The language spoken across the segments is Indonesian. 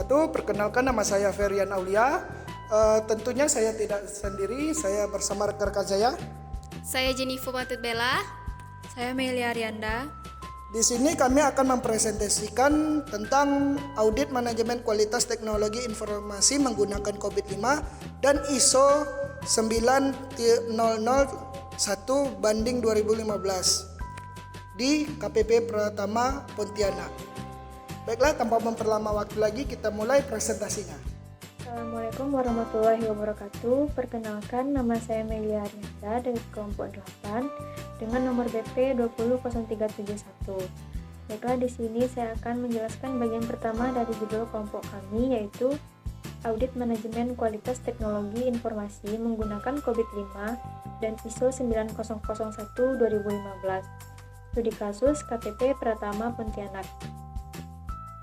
wabarakatuh. Perkenalkan, nama saya Ferian Aulia. Tentunya saya tidak sendiri, saya bersama rekan-rekan saya. Saya Jennifer Matut Bella. Saya Melia Arianda. Di sini kami akan mempresentasikan tentang audit manajemen kualitas teknologi informasi menggunakan COVID-5 dan ISO 9001/2015 di KPP Pratama Pontianak. Baiklah, tanpa memperlama waktu lagi, kita mulai presentasinya. Assalamualaikum warahmatullahi wabarakatuh. Perkenalkan, nama saya Melia Arianda dari kelompok 8 dengan nomor BP 200371. Baiklah, di sini saya akan menjelaskan bagian pertama dari judul kelompok kami, yaitu Audit Manajemen Kualitas Teknologi Informasi menggunakan COVID-5 dan ISO 9001/2015. Studi kasus KPP Pratama Pontianak.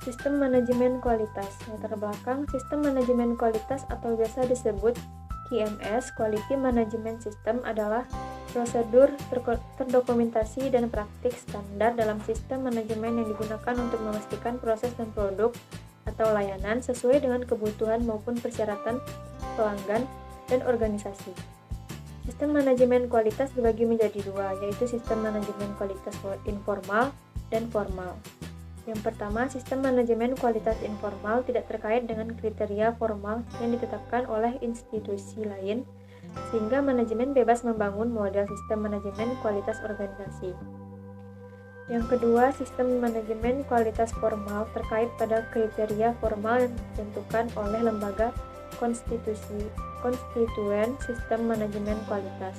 Sistem manajemen kualitas. Latar belakang sistem manajemen kualitas atau biasa disebut QMS, Quality Management System, adalah prosedur terdokumentasi dan praktik standar dalam sistem manajemen yang digunakan untuk memastikan proses dan produk atau layanan sesuai dengan kebutuhan maupun persyaratan pelanggan dan organisasi. Sistem manajemen kualitas dibagi menjadi dua, yaitu sistem manajemen kualitas informal dan formal. Yang pertama, sistem manajemen kualitas informal tidak terkait dengan kriteria formal yang ditetapkan oleh institusi lain, sehingga manajemen bebas membangun model sistem manajemen kualitas organisasi. Yang kedua, sistem manajemen kualitas formal terkait pada kriteria formal yang ditentukan oleh lembaga konstituen sistem manajemen kualitas.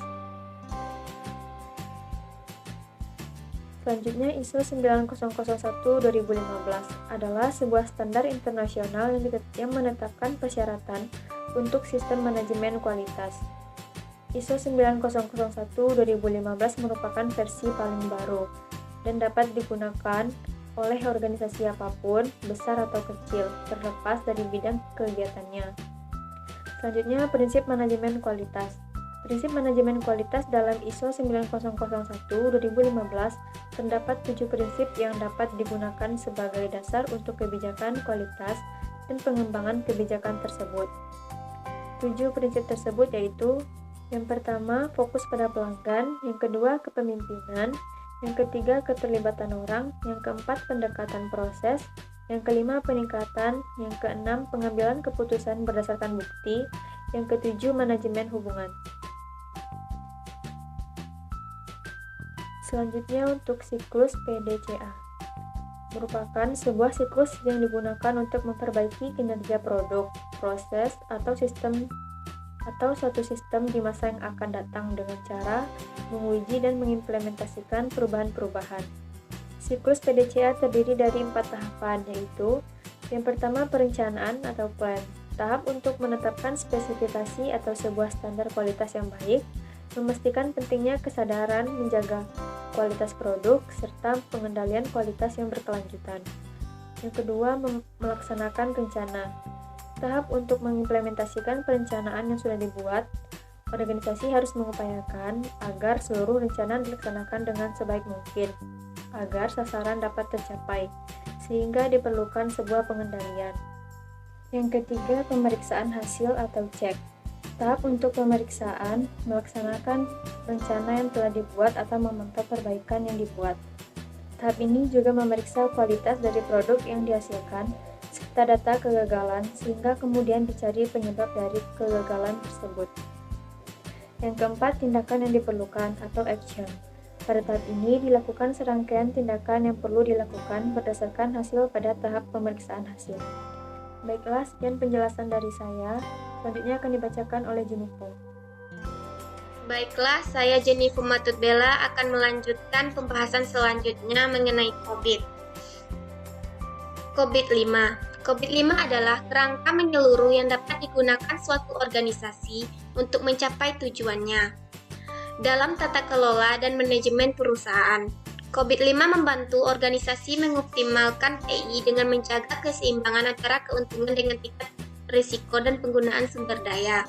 Selanjutnya, ISO 9001/2015 adalah sebuah standar internasional yang menetapkan persyaratan untuk sistem manajemen kualitas. ISO 9001/2015 merupakan versi paling baru dan dapat digunakan oleh organisasi apapun, besar atau kecil, terlepas dari bidang kegiatannya. Selanjutnya, prinsip manajemen kualitas. Prinsip manajemen kualitas dalam ISO 9001/2015 terdapat 7 prinsip yang dapat digunakan sebagai dasar untuk kebijakan kualitas dan pengembangan kebijakan tersebut. 7 prinsip tersebut yaitu: yang pertama, fokus pada pelanggan; yang kedua, kepemimpinan; yang ketiga, keterlibatan orang; yang keempat, pendekatan proses; yang kelima, peningkatan; yang keenam, pengambilan keputusan berdasarkan bukti; yang ketujuh, manajemen hubungan. Selanjutnya, untuk siklus PDCA merupakan sebuah siklus yang digunakan untuk memperbaiki kinerja produk, proses, atau suatu sistem di masa yang akan datang dengan cara menguji dan mengimplementasikan perubahan-perubahan. Siklus PDCA terdiri dari 4 tahapan, yaitu: yang pertama, perencanaan atau plan, tahap untuk menetapkan spesifikasi atau sebuah standar kualitas yang baik, memastikan pentingnya kesadaran menjaga kualitas produk, serta pengendalian kualitas yang berkelanjutan. Yang kedua, melaksanakan rencana, tahap untuk mengimplementasikan perencanaan yang sudah dibuat. Organisasi harus mengupayakan agar seluruh rencana dilaksanakan dengan sebaik mungkin, agar sasaran dapat tercapai, sehingga diperlukan sebuah pengendalian. Yang ketiga, pemeriksaan hasil atau cek, tahap untuk pemeriksaan, melaksanakan rencana yang telah dibuat atau memantau perbaikan yang dibuat. Tahap ini juga memeriksa kualitas dari produk yang dihasilkan, serta data kegagalan, sehingga kemudian dicari penyebab dari kegagalan tersebut. Yang keempat, tindakan yang diperlukan atau action. Pada tahap ini dilakukan serangkaian tindakan yang perlu dilakukan berdasarkan hasil pada tahap pemeriksaan hasil. Baiklah, sekian penjelasan dari saya. Selanjutnya akan dibacakan oleh Jennifer. Baiklah, saya Jennifer Matut Bella akan melanjutkan pembahasan selanjutnya mengenai COVID. COVID-5 adalah kerangka menyeluruh yang dapat digunakan suatu organisasi untuk mencapai tujuannya. Dalam tata kelola dan manajemen perusahaan, COVID-5 membantu organisasi mengoptimalkan TI dengan menjaga keseimbangan antara keuntungan dengan tingkat risiko dan penggunaan sumber daya.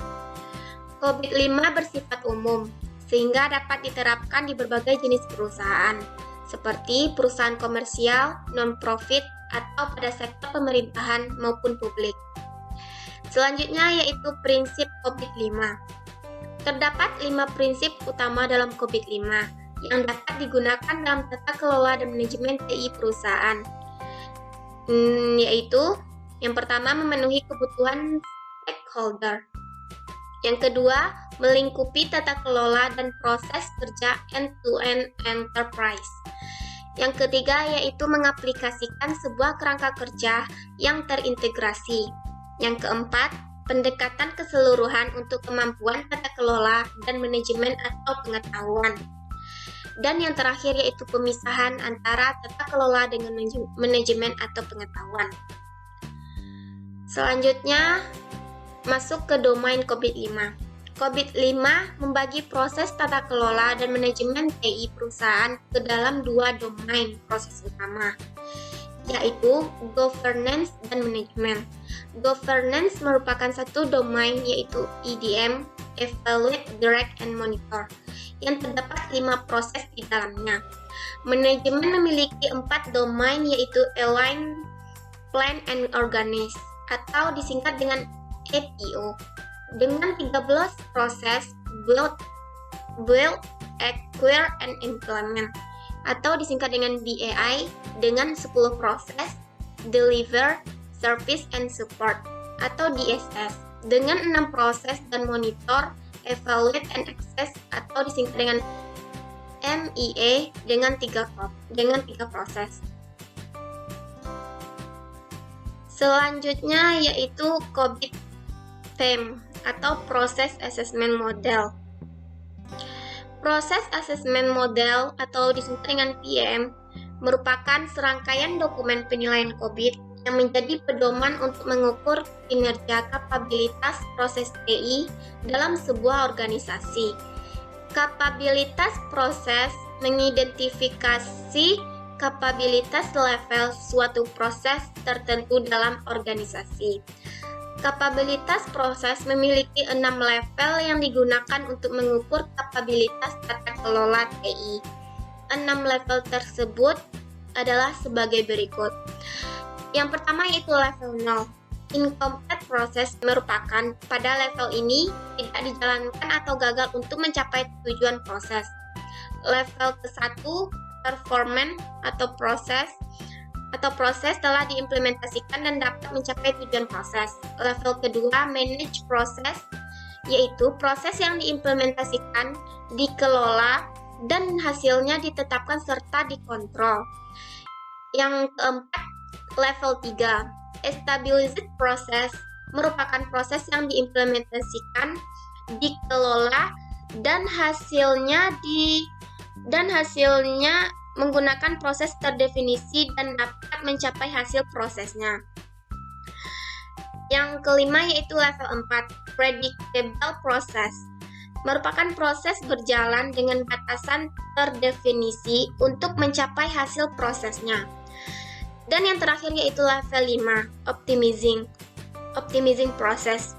COVID-5 bersifat umum, sehingga dapat diterapkan di berbagai jenis perusahaan, seperti perusahaan komersial, non-profit, atau pada sektor pemerintahan maupun publik. Selanjutnya yaitu prinsip COVID-5. Terdapat 5 prinsip utama dalam COVID-5 yang dapat digunakan dalam tata kelola dan manajemen TI perusahaan. Yaitu yang pertama, memenuhi kebutuhan stakeholder. Yang kedua, melingkupi tata kelola dan proses kerja end-to-end enterprise. Yang ketiga, yaitu mengaplikasikan sebuah kerangka kerja yang terintegrasi. Yang keempat, pendekatan keseluruhan untuk kemampuan tata kelola dan manajemen atau pengetahuan. Dan yang terakhir yaitu pemisahan antara tata kelola dengan manajemen atau pengetahuan. Selanjutnya, masuk ke domain COVID-5. COVID-5 membagi proses tata kelola dan manajemen TI perusahaan ke dalam 2 domain proses utama, yaitu governance dan manajemen. Governance merupakan satu domain yaitu EDM, Evaluate, Direct, and Monitor, yang terdapat 5 proses di dalamnya. Manajemen memiliki 4 domain yaitu Align, Plan, and Organize, atau disingkat dengan APO, dengan 13 proses Build, Acquire, and Implement, atau disingkat dengan BAI, dengan 10 proses Deliver, Service, and Support, atau DSS, dengan 6 proses dan Monitor, Evaluate, and Access, atau disingkat dengan MEA, dengan 3 proses. Selanjutnya yaitu COVID-TAM atau Process Assessment Model. Proses Assessment Model atau disingkat dengan PM merupakan serangkaian dokumen penilaian COVID yang menjadi pedoman untuk mengukur kinerja kapabilitas proses TI dalam sebuah organisasi. Kapabilitas proses mengidentifikasi kapabilitas level suatu proses tertentu dalam organisasi. Kapabilitas proses memiliki 6 level yang digunakan untuk mengukur kapabilitas tata kelola TI. 6 level tersebut adalah sebagai berikut. Yang pertama yaitu level 0. Incomplete proses merupakan pada level ini tidak dijalankan atau gagal untuk mencapai tujuan proses. Level ke-1, performance atau proses telah diimplementasikan dan dapat mencapai tujuan proses. Level kedua, manage proses, yaitu proses yang diimplementasikan, dikelola, dan hasilnya ditetapkan serta dikontrol. Yang keempat, level 3, established process, merupakan proses yang diimplementasikan, dikelola, dan hasilnya menggunakan proses terdefinisi dan dapat mencapai hasil prosesnya. Yang kelima yaitu level 4, predictable process, merupakan proses berjalan dengan batasan terdefinisi untuk mencapai hasil prosesnya. Dan yang terakhir yaitu level 5, optimizing process,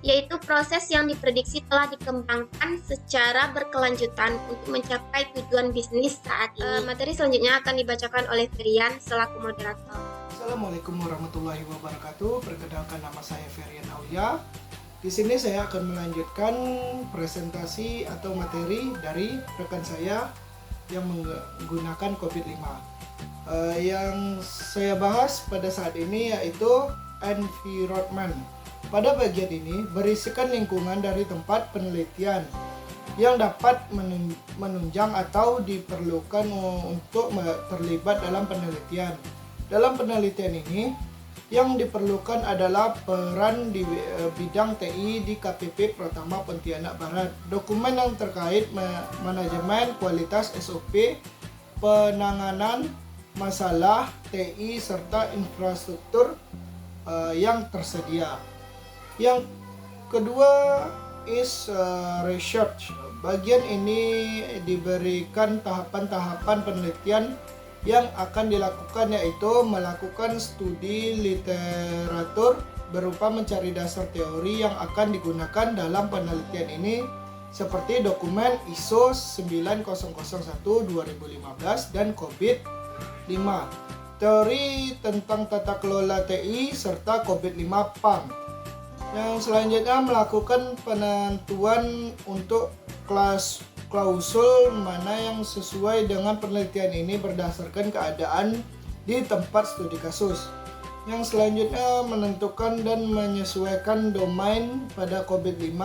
yaitu proses yang diprediksi telah dikembangkan secara berkelanjutan untuk mencapai tujuan bisnis saat ini. Materi selanjutnya akan dibacakan oleh Ferian selaku moderator. Assalamualaikum warahmatullahi wabarakatuh. Perkenalkan, nama saya Ferian Aulia. Di sini saya akan melanjutkan presentasi atau materi dari rekan saya yang menggunakan COVID-5. Yang saya bahas pada saat ini yaitu environment. Pada bagian ini berisikan lingkungan dari tempat penelitian yang dapat menunjang atau diperlukan untuk terlibat dalam penelitian. Dalam penelitian ini, yang diperlukan adalah peran di bidang TI di KPP Pratama Pontianak Barat. Dokumen yang terkait manajemen kualitas SOP, penanganan masalah TI serta infrastruktur yang tersedia. Yang kedua is research. Bagian ini diberikan tahapan-tahapan penelitian yang akan dilakukan, yaitu melakukan studi literatur berupa mencari dasar teori yang akan digunakan dalam penelitian ini seperti dokumen ISO 9001/2015 dan COVID-5. teori tentang tata kelola TI serta COVID-5 PAM. Yang selanjutnya melakukan penentuan untuk klausul mana yang sesuai dengan penelitian ini berdasarkan keadaan di tempat studi kasus. Yang selanjutnya menentukan dan menyesuaikan domain pada COVID-5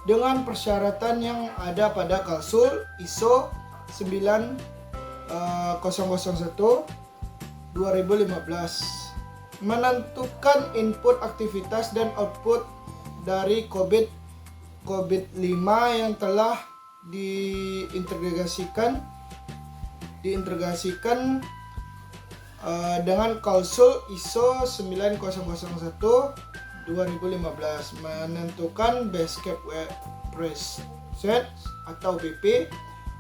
dengan persyaratan yang ada pada klausul ISO 9001 2015. Menentukan input aktivitas dan output dari COVID-5 yang telah diintegrasikan dengan klausul ISO 9001 2015. Menentukan base cap preset atau BP,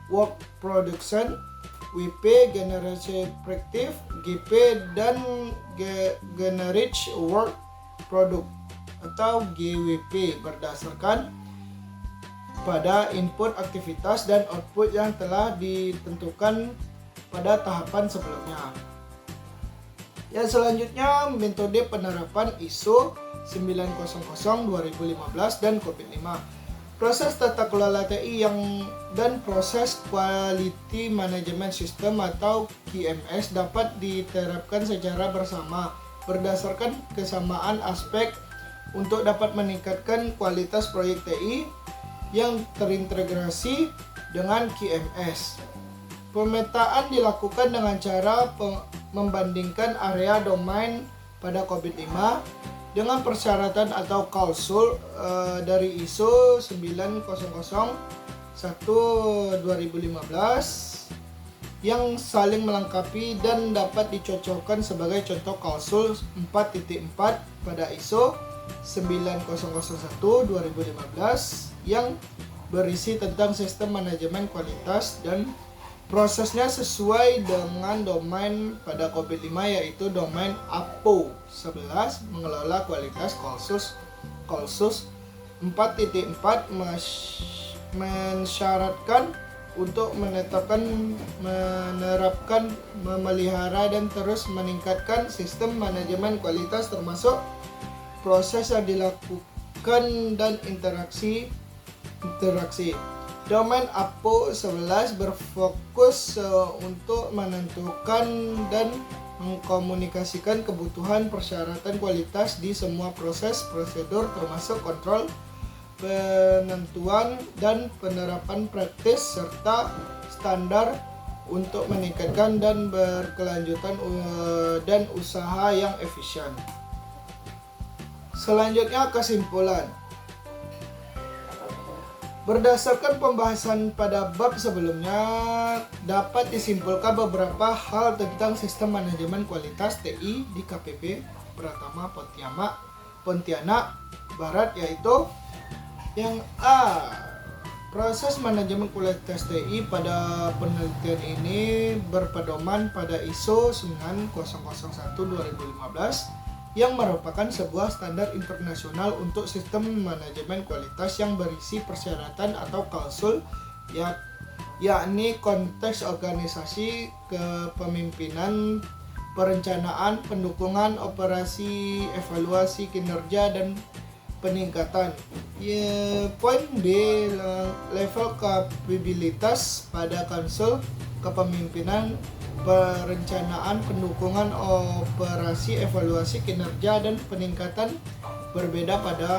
work production, WP generation practice, GP, dan generic work product atau GWP berdasarkan pada input aktivitas dan output yang telah ditentukan pada tahapan sebelumnya. Yang selanjutnya metode penerapan ISO 900-2015 dan COVID-5. Proses tata kelola TI dan proses Quality Management System atau QMS dapat diterapkan secara bersama berdasarkan kesamaan aspek untuk dapat meningkatkan kualitas proyek TI yang terintegrasi dengan QMS. Pemetaan dilakukan dengan cara membandingkan area domain pada COVID-5 dengan persyaratan atau klausul dari ISO 9001-2015 yang saling melengkapi dan dapat dicocokkan sebagai contoh klausul 4.4 pada ISO 9001-2015 yang berisi tentang sistem manajemen kualitas dan prosesnya sesuai dengan domain pada COVID-5 yaitu domain APO 11 mengelola kualitas klausus 4.4 mensyaratkan untuk menerapkan, memelihara dan terus meningkatkan sistem manajemen kualitas termasuk proses yang dilakukan dan interaksi. Domain APO 11 berfokus untuk menentukan dan mengkomunikasikan kebutuhan persyaratan kualitas di semua proses prosedur termasuk kontrol, penentuan dan penerapan praktis serta standar untuk meningkatkan dan berkelanjutan dan usaha yang efisien. Selanjutnya kesimpulan. Berdasarkan pembahasan pada bab sebelumnya, dapat disimpulkan beberapa hal tentang sistem manajemen kualitas TI di KPP Pratama Pontianak Barat, yaitu yang A. Proses manajemen kualitas TI pada penelitian ini berpedoman pada ISO 9001-2015 yang merupakan sebuah standar internasional untuk sistem manajemen kualitas yang berisi persyaratan atau klausul yakni konteks organisasi, kepemimpinan, perencanaan, pendukungan, operasi, evaluasi kinerja dan peningkatan. Poin B, level kapabilitas pada klausul kepemimpinan, perencanaan, pendukungan, operasi, evaluasi kinerja dan peningkatan berbeda pada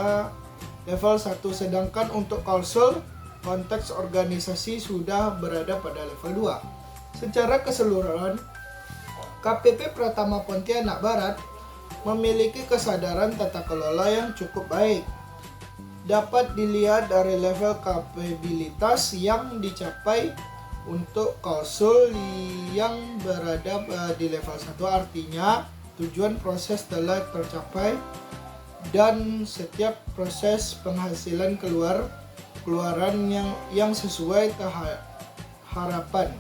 level 1, sedangkan untuk klausul konteks organisasi sudah berada pada level 2. Secara keseluruhan, KPP Pratama Pontianak Barat memiliki kesadaran tata kelola yang cukup baik. Dapat dilihat dari level kapabilitas yang dicapai untuk klausul yang berada di level 1, artinya tujuan proses telah tercapai dan setiap proses penghasilan keluaran yang sesuai harapan.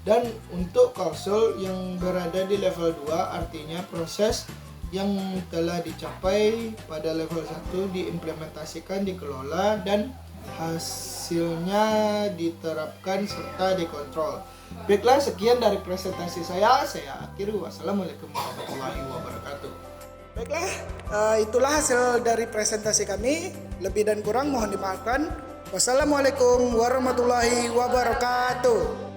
Dan untuk klausul yang berada di level 2, artinya proses yang telah dicapai pada level 1 diimplementasikan, dikelola dan hasil hasilnya diterapkan serta dikontrol. Baiklah, sekian dari presentasi saya akhiri. Wassalamualaikum warahmatullahi wabarakatuh. Baiklah, itulah hasil dari presentasi kami. Lebih dan kurang mohon dimaafkan. Wassalamualaikum warahmatullahi wabarakatuh.